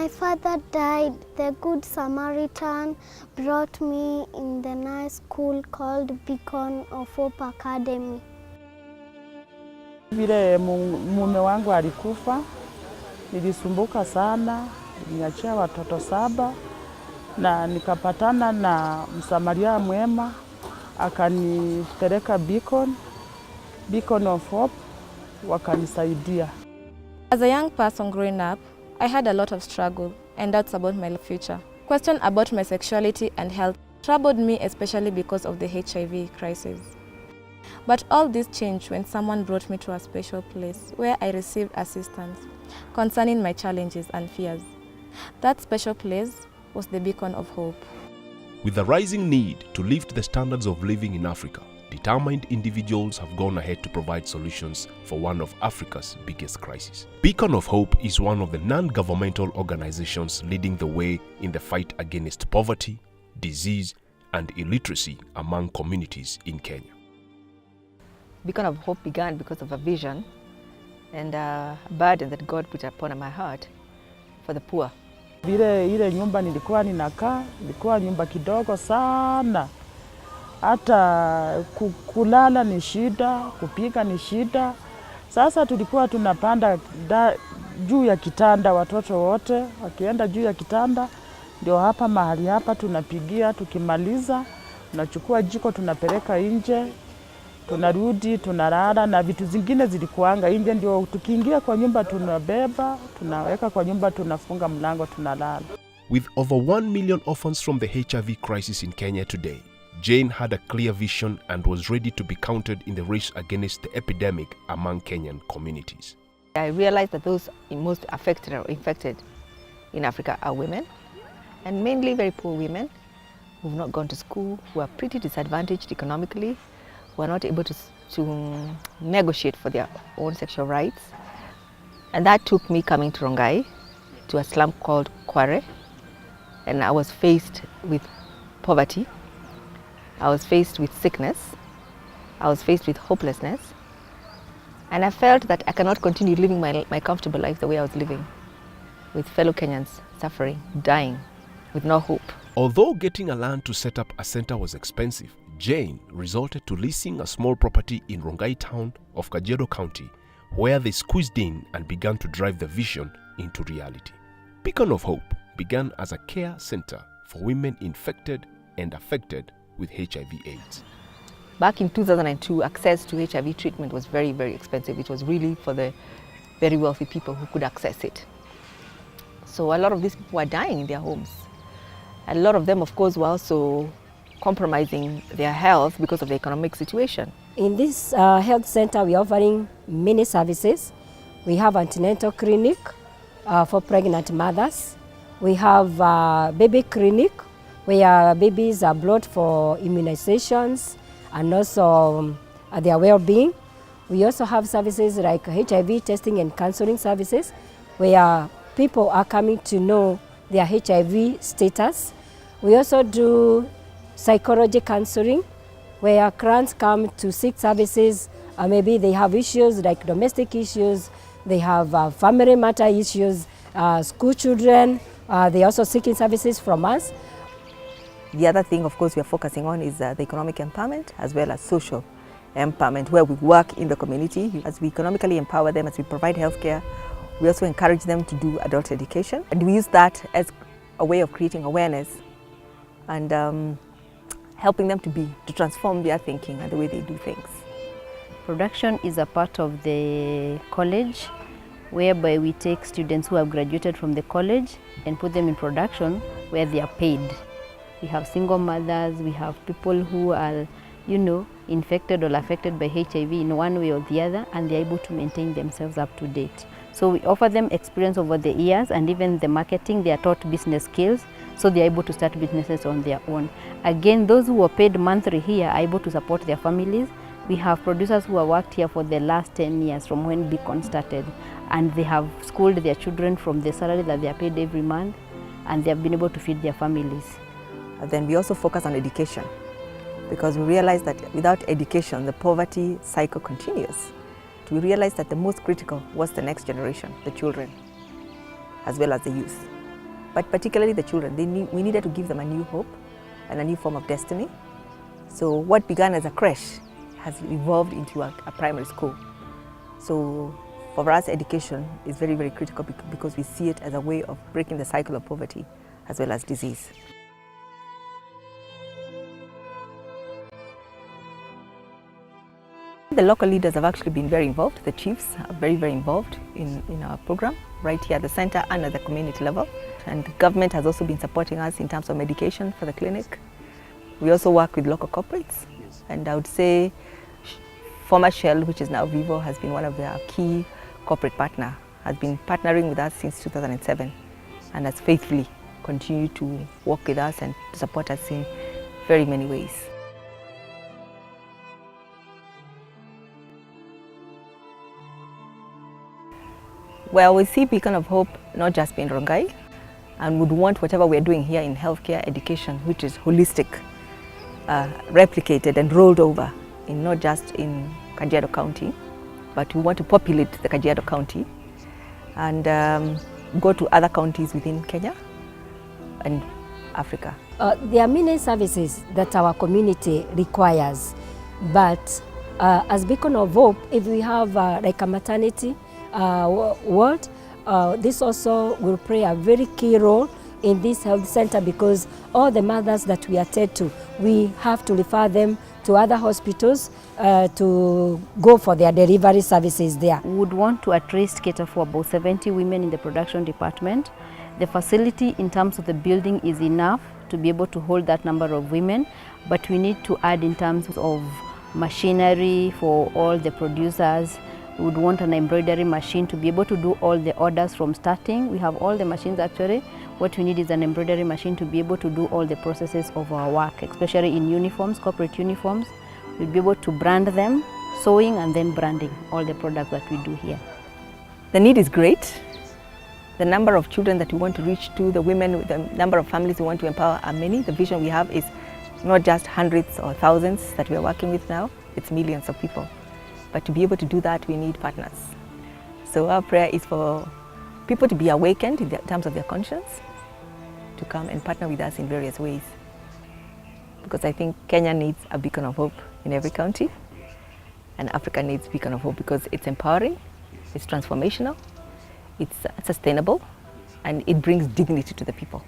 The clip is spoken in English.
father died, the Good Samaritan brought me in the nice school called Beacon of Hope Academy. Vile mume wangu alikufa, nilisumbuka sana, niachia watoto 7 na nikapatana na Msamaria mwema, akanipeleka Beacon of Hope, wakanisaidia. As a young person growing up, I had a lot of struggle and doubts about my future. Questions about my sexuality and health troubled me, especially because of the HIV crisis. But all this changed when someone brought me to a special place where I received assistance concerning my challenges and fears. That special place was the Beacon of Hope. With the rising need to lift the standards of living in Africa, determined individuals have gone ahead to provide solutions for one of Africa's biggest crises. Beacon of Hope is one of the non-governmental organizations leading the way in the fight against poverty, disease, and illiteracy among communities in Kenya. Beacon of Hope began because of a vision and a burden that God put upon my heart for the poor. Ile nyumba nilikuwa ninakaa, ilikuwa nyumba kidogo sana. Hata kulala ni shida, kupika ni shida. Sasa tulikuwa tunapanda juu ya kitanda, watoto wote wakienda juu ya kitanda, ndio hapa mahali hapa tunapigia, tukimaliza tunachukua jiko tunapeleka nje, tunarudi tunalala, na vitu zingine zilikuanga nje, ndio tukiingia kwa nyumba tunabeba, tunaweka kwa nyumba, tunafunga mlango, tunalala. With over 1 million orphans from the HIV crisis in Kenya today, Jane had a clear vision and was ready to be counted in the race against the epidemic among Kenyan communities. I realized that those most affected or infected in Africa are women, and mainly very poor women who have not gone to school, who are pretty disadvantaged economically, who are not able to negotiate for their own sexual rights. And that took me coming to Rongai, to a slum called Kware, and I was faced with poverty. I was faced with sickness, I was faced with hopelessness, and I felt that I cannot continue living my comfortable life the way I was living, with fellow Kenyans suffering, dying, with no hope. Although getting a land to set up a center was expensive, Jane resorted to leasing a small property in Rongai town of Kajiado County, where they squeezed in and began to drive the vision into reality. Beacon of Hope began as a care center for women infected and affected with HIV/AIDS. Back in 2002, access to HIV treatment was very, very expensive. It was really for the very wealthy people who could access it. So a lot of these people were dying in their homes. A lot of them, of course, were also compromising their health because of the economic situation. In this health center, we are offering many services. We have antenatal clinic for pregnant mothers. We have a baby clinic where babies are brought for immunizations and also their well-being. We also have services like HIV testing and counseling services, where people are coming to know their HIV status. We also do psychology counseling, where clients come to seek services. Maybe they have issues like domestic issues, they have family matter issues, school children. They are also seeking services from us. The other thing, of course, we are focusing on is the economic empowerment as well as social empowerment, where we work in the community. As we economically empower them, as we provide healthcare, we also encourage them to do adult education. And we use that as a way of creating awareness and helping them to transform their thinking and the way they do things. Production is a part of the college, whereby we take students who have graduated from the college and put them in production where they are paid. We have single mothers, we have people who are, infected or affected by HIV in one way or the other, and they're able to maintain themselves up to date. So we offer them experience over the years, and even the marketing, they are taught business skills, so they're able to start businesses on their own. Again, those who are paid monthly here are able to support their families. We have producers who have worked here for the last 10 years from when Beacon started, and they have schooled their children from the salary that they are paid every month, and they have been able to feed their families. Then we also focus on education, because we realize that without education, the poverty cycle continues. We realized that the most critical was the next generation, the children, as well as the youth. but particularly the children. We needed to give them a new hope and a new form of destiny. So what began as a creche has evolved into a primary school. So for us, education is very, very critical because we see it as a way of breaking the cycle of poverty as well as disease. The local leaders have actually been very involved. The chiefs are very, very involved in our program, right here at the center and at the community level. And the government has also been supporting us in terms of medication for the clinic. We also work with local corporates. And I would say former Shell, which is now Vivo, has been one of their key corporate partner, has been partnering with us since 2007 and has faithfully continued to work with us and support us in very many ways. Well, we see Beacon of Hope not just in Rongai, and would want whatever we're doing here in healthcare education, which is holistic, replicated and rolled over in not just in Kajiado County, but we want to populate the Kajiado County and go to other counties within Kenya and Africa. There are many services that our community requires, but as Beacon of Hope, if we have like a maternity ward, this also will play a very key role in this health center, because all the mothers that we attend to, we have to refer them to other hospitals to go for their delivery services there. We would want to at least cater for about 70 women in the production department. The facility in terms of the building is enough to be able to hold that number of women, but we need to add in terms of machinery for all the producers. We would want an embroidery machine to be able to do all the orders from starting. We have all the machines actually. What we need is an embroidery machine to be able to do all the processes of our work, especially in uniforms, corporate uniforms. We'll be able to brand them, sewing and then branding all the products that we do here. The need is great. The number of children that we want to reach to, the women, the number of families we want to empower are many. The vision we have is not just hundreds or thousands that we are working with now, it's millions of people. But to be able to do that, we need partners. So our prayer is for people to be awakened in terms of their conscience, to come and partner with us in various ways. Because I think Kenya needs a beacon of hope in every county, and Africa needs a beacon of hope because it's empowering, it's transformational, it's sustainable, and it brings dignity to the people.